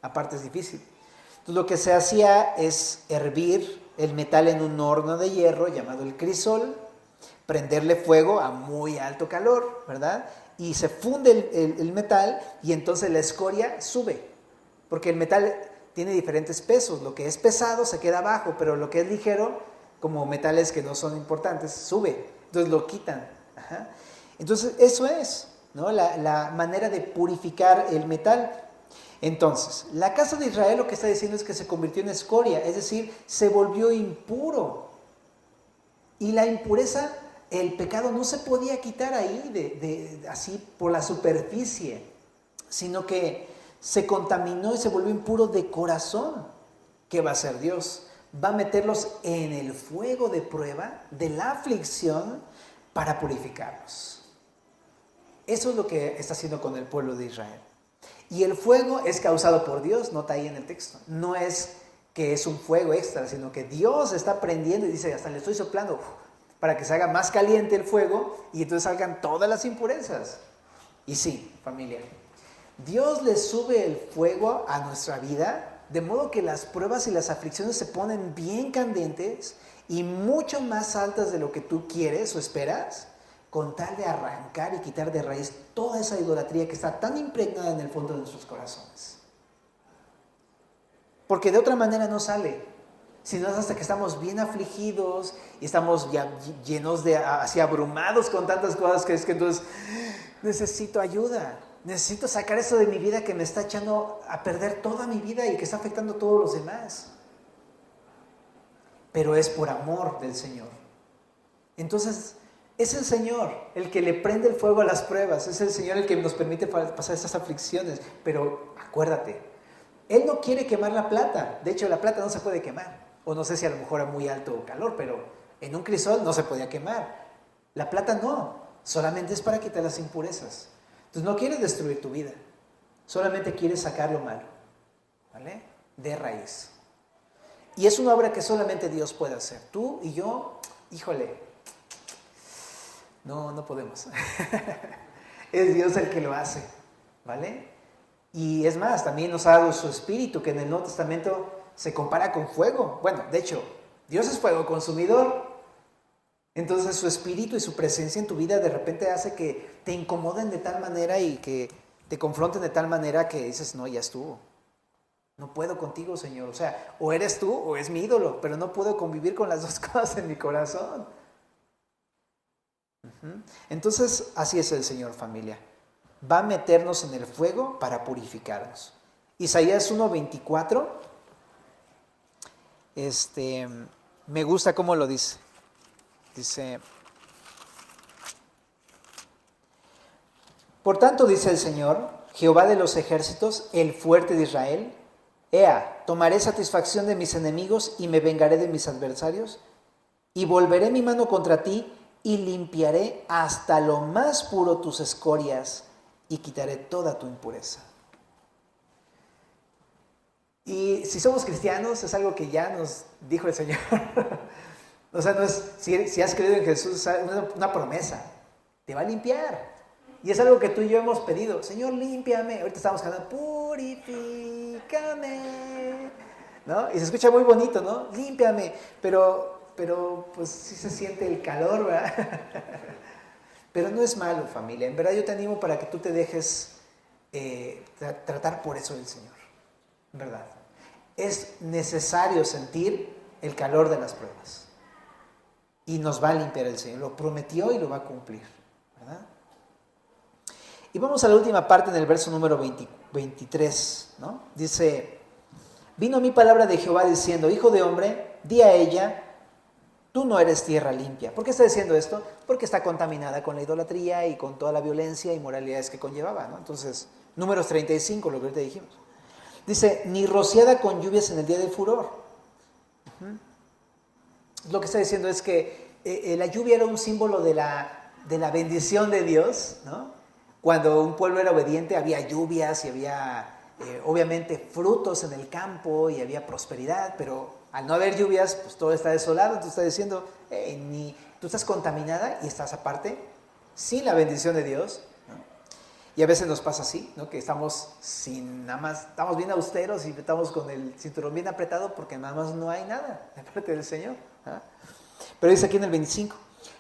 S1: Aparte es difícil. Entonces lo que se hacía es hervir el metal en un horno de hierro llamado el crisol, prenderle fuego a muy alto calor, ¿verdad? Y se funde el metal y entonces la escoria sube, porque el metal tiene diferentes pesos. Lo que es pesado se queda abajo, pero lo que es ligero, como metales que no son importantes, sube. Entonces lo quitan. Ajá. Entonces eso es, ¿no? La manera de purificar el metal. Entonces, la casa de Israel lo que está diciendo es que se convirtió en escoria, es decir, se volvió impuro. Y la impureza, el pecado no se podía quitar ahí así por la superficie, sino que se contaminó y se volvió impuro de corazón. ¿Qué va a hacer Dios? va a meterlos en el fuego de prueba de la aflicción para purificarlos. Eso es lo que está haciendo con el pueblo de Israel. Y el fuego es causado por Dios, nota ahí en el texto. No es que es un fuego extra, sino que Dios está prendiendo y dice, hasta le estoy soplando para que se haga más caliente el fuego y entonces salgan todas las impurezas. Y sí, familia, Dios le sube el fuego a nuestra vida, de modo que las pruebas y las aflicciones se ponen bien candentes y mucho más altas de lo que tú quieres o esperas, con tal de arrancar y quitar de raíz toda esa idolatría que está tan impregnada en el fondo de nuestros corazones. Porque de otra manera no sale, sino es hasta que estamos bien afligidos y estamos ya llenos de, así abrumados con tantas cosas que es que entonces necesito ayuda, necesito sacar eso de mi vida que me está echando a perder toda mi vida y que está afectando a todos los demás. Pero es por amor del Señor. Entonces, es el Señor el que le prende el fuego a las pruebas, es el Señor el que nos permite pasar estas aflicciones, pero acuérdate, Él no quiere quemar la plata, de hecho la plata no se puede quemar, o no sé si a lo mejor a muy alto calor, pero en un crisol no se podía quemar, la plata no, solamente es para quitar las impurezas, entonces no quiere destruir tu vida, solamente quiere sacar lo malo, ¿vale? De raíz. Y es una obra que solamente Dios puede hacer, tú y yo, híjole, no podemos. Es Dios el que lo hace, ¿vale? Y es más, también nos ha dado su espíritu, que en el Nuevo Testamento se compara con fuego. Bueno, de hecho, Dios es fuego consumidor. Entonces su espíritu y su presencia en tu vida de repente hace que te incomoden de tal manera y que te confronten de tal manera que dices, no, ya estuvo. No puedo contigo, Señor. O sea, o eres tú o es mi ídolo, pero no puedo convivir con las dos cosas en mi corazón. Entonces, así es el Señor, familia. Va a meternos en el fuego para purificarnos. Isaías 1:24, me gusta cómo lo dice. Dice, por tanto, dice el Señor, Jehová de los ejércitos, el fuerte de Israel, Ea, tomaré satisfacción de mis enemigos y me vengaré de mis adversarios, y volveré mi mano contra ti y limpiaré hasta lo más puro tus escorias y quitaré toda tu impureza. Y si somos cristianos, es algo que ya nos dijo el Señor. O sea, no es, si has creído en Jesús, es una promesa. Te va a limpiar. Y es algo que tú y yo hemos pedido. Señor, límpiame. Ahorita estamos cantando, purifícame. ¿No? Y se escucha muy bonito, ¿no? Límpiame. Pero pues sí se siente el calor, ¿verdad? Pero no es malo, familia. En verdad yo te animo para que tú te dejes tratar por eso del Señor. En verdad. Es necesario sentir el calor de las pruebas. Y nos va a limpiar el Señor. Lo prometió y lo va a cumplir, ¿verdad? Y vamos a la última parte en el verso número 23, ¿no? Dice, vino a mí palabra de Jehová diciendo, hijo de hombre, di a ella, tú no eres tierra limpia. ¿Por qué está diciendo esto? Porque está contaminada con la idolatría y con toda la violencia y moralidades que conllevaba, ¿no? Entonces, números 35, lo que ahorita dijimos. Dice, ni rociada con lluvias en el día del furor. Lo que está diciendo es que la lluvia era un símbolo de la bendición de Dios, ¿no? Cuando un pueblo era obediente había lluvias y había obviamente frutos en el campo y había prosperidad, pero al no haber lluvias, pues todo está desolado. Entonces está diciendo, tú estás contaminada y estás aparte sin la bendición de Dios, ¿no? Y a veces nos pasa así, ¿no? Que estamos estamos bien austeros y estamos con el cinturón bien apretado porque nada más no hay nada de parte del Señor, ¿no? Pero dice aquí en el 25,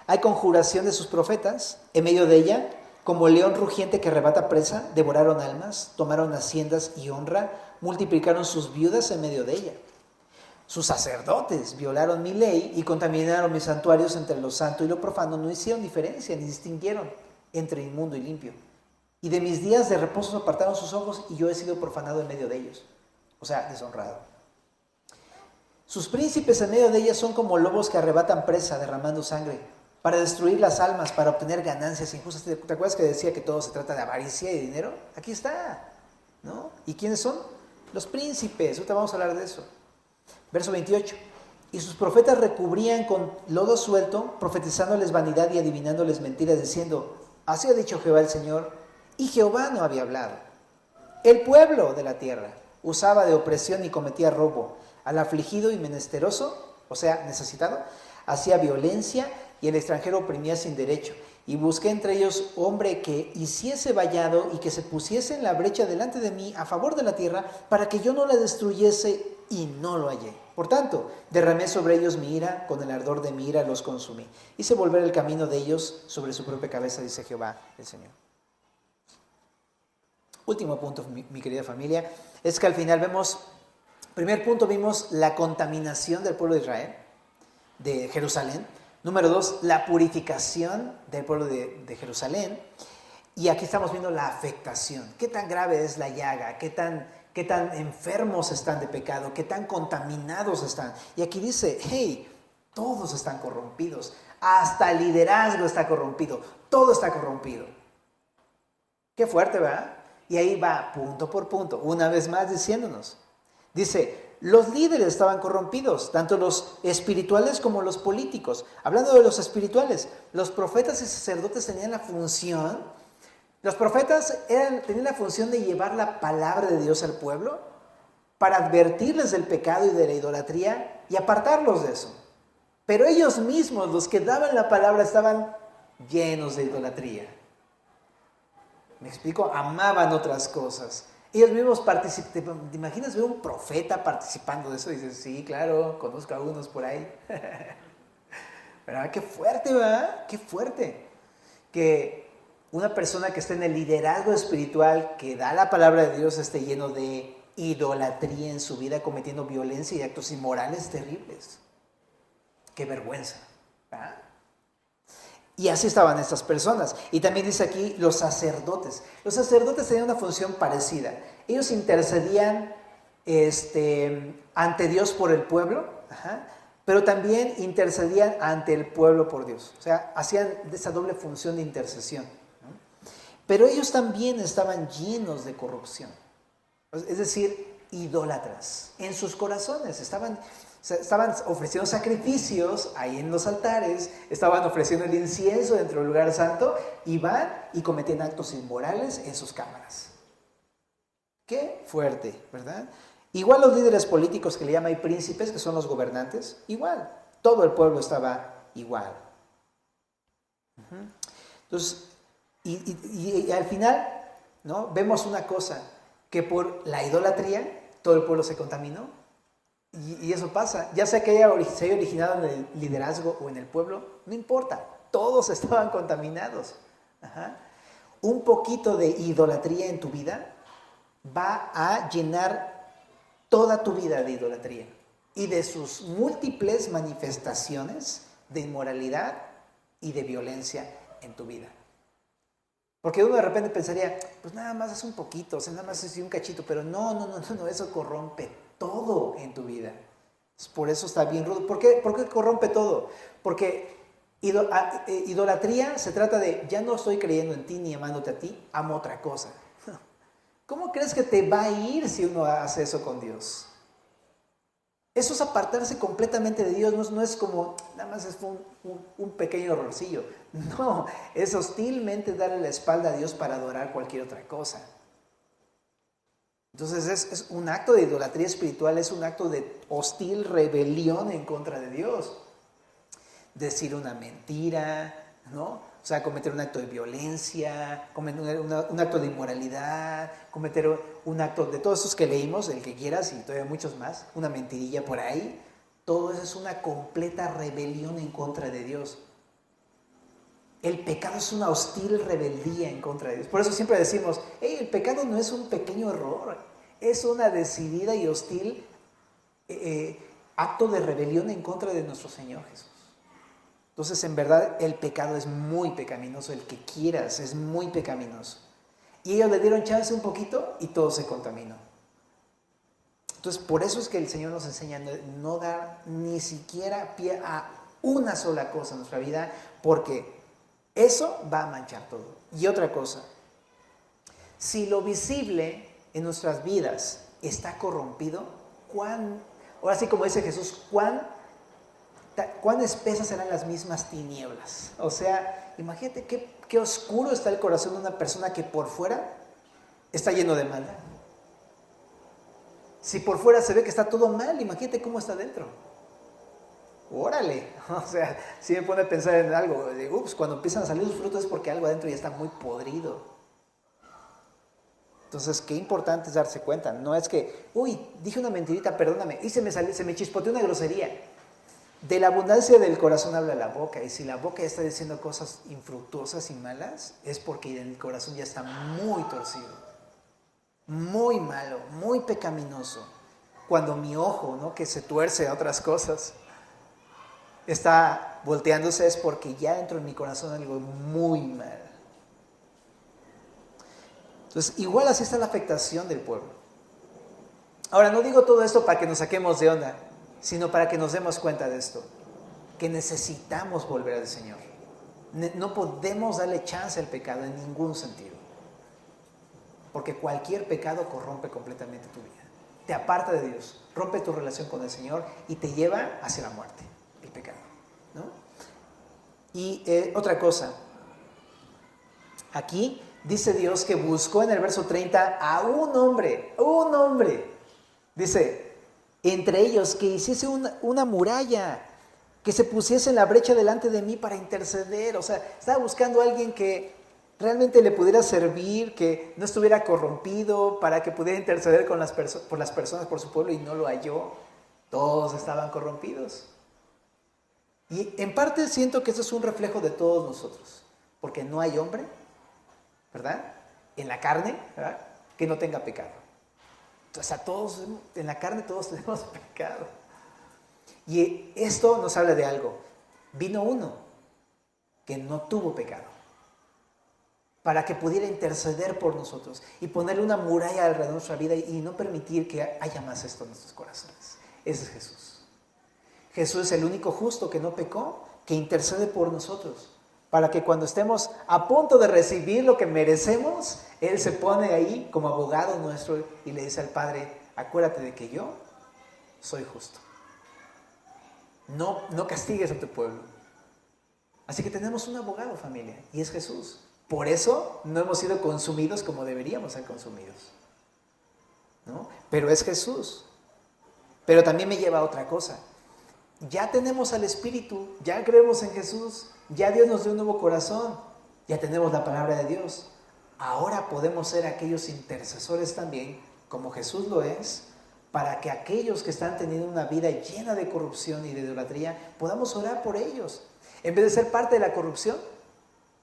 S1: hay conjuración de sus profetas, en medio de ella, como león rugiente que arrebata presa, devoraron almas, tomaron haciendas y honra, multiplicaron sus viudas en medio de ella. Sus sacerdotes violaron mi ley y contaminaron mis santuarios entre lo santo y lo profano, no hicieron diferencia ni distinguieron entre inmundo y limpio. Y de mis días de reposo apartaron sus ojos y yo he sido profanado en medio de ellos. O sea, deshonrado. Sus príncipes en medio de ellas son como lobos que arrebatan presa derramando sangre para destruir las almas, para obtener ganancias injustas. ¿Te acuerdas que decía que todo se trata de avaricia y dinero? Aquí está, ¿no? ¿Y quiénes son? Los príncipes. Ahorita vamos a hablar de eso. Verso 28. Y sus profetas recubrían con lodo suelto, profetizándoles vanidad y adivinándoles mentiras, diciendo, así ha dicho Jehová el Señor, y Jehová no había hablado. El pueblo de la tierra usaba de opresión y cometía robo. Al afligido y menesteroso, o sea, necesitado, hacía violencia y el extranjero oprimía sin derecho. Y busqué entre ellos hombre que hiciese vallado y que se pusiese en la brecha delante de mí a favor de la tierra para que yo no la destruyese, y no lo hallé. Por tanto, derramé sobre ellos mi ira, con el ardor de mi ira los consumí. Hice volver el camino de ellos sobre su propia cabeza, dice Jehová el Señor. Último punto, mi querida familia, es que al final vemos, primer punto, vimos la contaminación del pueblo de Israel, de Jerusalén. Número 2, la purificación del pueblo de Jerusalén. Y aquí estamos viendo la afectación. ¿Qué tan grave es la llaga? ¿Qué tan enfermos están de pecado? ¿Qué tan contaminados están? Y aquí dice, hey, todos están corrompidos. Hasta el liderazgo está corrompido. Todo está corrompido. Qué fuerte, ¿verdad? Y ahí va punto por punto, una vez más diciéndonos. Dice, los líderes estaban corrompidos, tanto los espirituales como los políticos. Hablando de los espirituales, los profetas y sacerdotes tenían la función, los profetas tenían la función de llevar la palabra de Dios al pueblo para advertirles del pecado y de la idolatría y apartarlos de eso. Pero ellos mismos, los que daban la palabra, estaban llenos de idolatría. ¿Me explico? Amaban otras cosas. Ellos mismos participan. ¿Te imaginas ver un profeta participando de eso? Y dices, sí, claro, conozco a unos por ahí. ¿Verdad? Qué fuerte, ¿verdad? Qué fuerte. Que una persona que esté en el liderazgo espiritual, que da la palabra de Dios, esté lleno de idolatría en su vida, cometiendo violencia y actos inmorales terribles. Qué vergüenza, ¿verdad? Y así estaban estas personas. Y también dice aquí los sacerdotes. Los sacerdotes tenían una función parecida. Ellos intercedían ante Dios por el pueblo, pero también intercedían ante el pueblo por Dios. O sea, hacían esa doble función de intercesión, ¿no? Pero ellos también estaban llenos de corrupción. Es decir, idólatras. En sus corazones estaban ofreciendo sacrificios ahí en los altares, estaban ofreciendo el incienso dentro del lugar santo, y van y cometen actos inmorales en sus cámaras. Qué fuerte, ¿verdad? Igual los líderes políticos que le llaman príncipes, que son los gobernantes, igual, todo el pueblo estaba igual. Entonces, y al final, ¿no? Vemos una cosa, que por la idolatría todo el pueblo se contaminó. Y eso pasa, ya sea que se haya originado en el liderazgo o en el pueblo, no importa, todos estaban contaminados. Un poquito de idolatría en tu vida va a llenar toda tu vida de idolatría y de sus múltiples manifestaciones de inmoralidad y de violencia en tu vida. Porque uno de repente pensaría, pues nada más es un poquito, o sea, nada más es un cachito, pero no, eso corrompe todo en tu vida. Por eso está bien rudo. ¿Por qué corrompe todo? Porque idolatría se trata de, ya no estoy creyendo en ti ni amándote a ti, amo otra cosa. ¿Cómo crees que te va a ir si uno hace eso con Dios? Eso es apartarse completamente de Dios, no es como, nada más es un pequeño errorcillo. No, es hostilmente darle la espalda a Dios para adorar cualquier otra cosa. Entonces es un acto de idolatría espiritual, es un acto de hostil rebelión en contra de Dios. Decir una mentira, ¿no? O sea, cometer un acto de violencia, cometer un acto de inmoralidad, cometer un acto de todos esos que leímos, el que quieras, y todavía muchos más, una mentirilla por ahí. Todo eso es una completa rebelión en contra de Dios. El pecado es una hostil rebeldía en contra de Dios. Por eso siempre decimos, el pecado no es un pequeño error, es una decidida y hostil acto de rebelión en contra de nuestro Señor Jesús. Entonces, en verdad, el pecado es muy pecaminoso, el que quieras, es muy pecaminoso. Y ellos le dieron chance un poquito y todo se contaminó. Entonces, por eso es que el Señor nos enseña no dar ni siquiera pie a una sola cosa en nuestra vida, porque eso va a manchar todo. Y otra cosa, si lo visible en nuestras vidas está corrompido, ahora sí como dice Jesús, cuán cuán espesas serán las mismas tinieblas. O sea, imagínate qué oscuro está el corazón de una persona que por fuera está lleno de maldad. Si por fuera se ve que está todo mal, imagínate cómo está dentro. Órale, o sea, si me pone a pensar en algo, de, cuando empiezan a salir los frutos es porque algo adentro ya está muy podrido. Entonces, qué importante es darse cuenta. No es que, dije una mentirita, perdóname, y se me chispoteó una grosería. De la abundancia del corazón habla la boca, y si la boca ya está diciendo cosas infructuosas y malas, es porque el corazón ya está muy torcido, muy malo, muy pecaminoso. Cuando mi ojo, ¿no?, que se tuerce a otras cosas, está volteándose, es porque ya dentro de mi corazón algo muy mal. Entonces, igual así está la afectación del pueblo. Ahora, no digo todo esto para que nos saquemos de onda, sino para que nos demos cuenta de esto, que necesitamos volver al Señor. No podemos darle chance al pecado en ningún sentido, porque cualquier pecado corrompe completamente tu vida, te aparta de Dios, rompe tu relación con el Señor y te lleva hacia la muerte, el pecado, ¿no? Y otra cosa, aquí dice Dios que buscó en el verso 30 a un hombre, dice, entre ellos que hiciese una muralla, que se pusiese en la brecha delante de mí para interceder. O sea, estaba buscando a alguien que realmente le pudiera servir, que no estuviera corrompido, para que pudiera interceder por las personas, por su pueblo, y no lo halló. Todos estaban corrompidos. Y en parte siento que eso es un reflejo de todos nosotros, porque no hay hombre, ¿verdad?, en la carne, ¿verdad?, que no tenga pecado. Entonces, a todos, en la carne todos tenemos pecado. Y esto nos habla de algo. Vino uno que no tuvo pecado, para que pudiera interceder por nosotros y ponerle una muralla alrededor de nuestra vida y no permitir que haya más esto en nuestros corazones. Ese es Jesús. Jesús es el único justo que no pecó, que intercede por nosotros, para que cuando estemos a punto de recibir lo que merecemos, Él se pone ahí como abogado nuestro y le dice al Padre, acuérdate de que yo soy justo. No castigues a tu pueblo. Así que tenemos un abogado, familia, y es Jesús. Por eso no hemos sido consumidos como deberíamos ser consumidos, ¿no? Pero es Jesús. Pero también me lleva a otra cosa. Ya tenemos al Espíritu, ya creemos en Jesús, ya Dios nos dio un nuevo corazón, ya tenemos la palabra de Dios. Ahora podemos ser aquellos intercesores también, como Jesús lo es, para que aquellos que están teniendo una vida llena de corrupción y de idolatría, podamos orar por ellos. En vez de ser parte de la corrupción,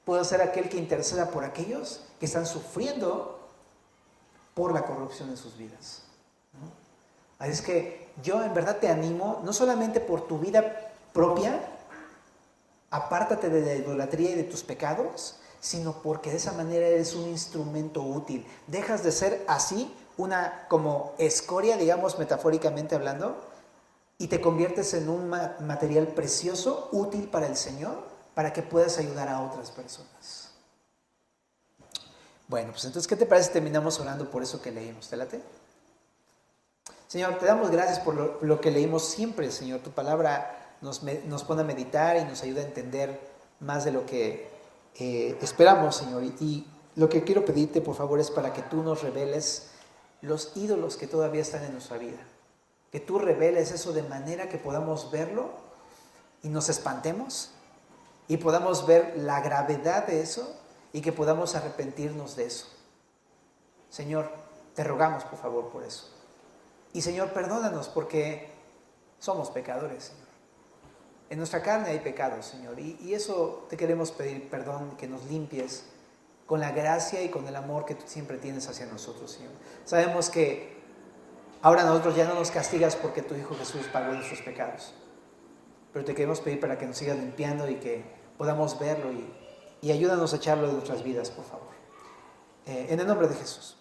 S1: puedo ser aquel que interceda por aquellos que están sufriendo por la corrupción en sus vidas, ¿no? Así es que yo en verdad te animo, no solamente por tu vida propia, apártate de la idolatría y de tus pecados, sino porque de esa manera eres un instrumento útil. Dejas de ser así, una como escoria, digamos metafóricamente hablando, y te conviertes en un material precioso, útil para el Señor, para que puedas ayudar a otras personas. Bueno, pues entonces, ¿qué te parece si terminamos orando por eso que leímos? ¿Te late? Señor, te damos gracias por lo que leímos siempre, Señor. Tu palabra nos pone a meditar y nos ayuda a entender más de lo que esperamos, Señor. Y lo que quiero pedirte, por favor, es para que tú nos reveles los ídolos que todavía están en nuestra vida. Que tú reveles eso de manera que podamos verlo y nos espantemos y podamos ver la gravedad de eso y que podamos arrepentirnos de eso. Señor, te rogamos, por favor, por eso. Y Señor, perdónanos porque somos pecadores, Señor. En nuestra carne hay pecado, Señor, y eso te queremos pedir perdón, que nos limpies con la gracia y con el amor que tú siempre tienes hacia nosotros, Señor. Sabemos que ahora nosotros ya no nos castigas porque tu Hijo Jesús pagó nuestros pecados, pero te queremos pedir para que nos sigas limpiando y que podamos verlo y ayúdanos a echarlo de nuestras vidas, por favor. En el nombre de Jesús.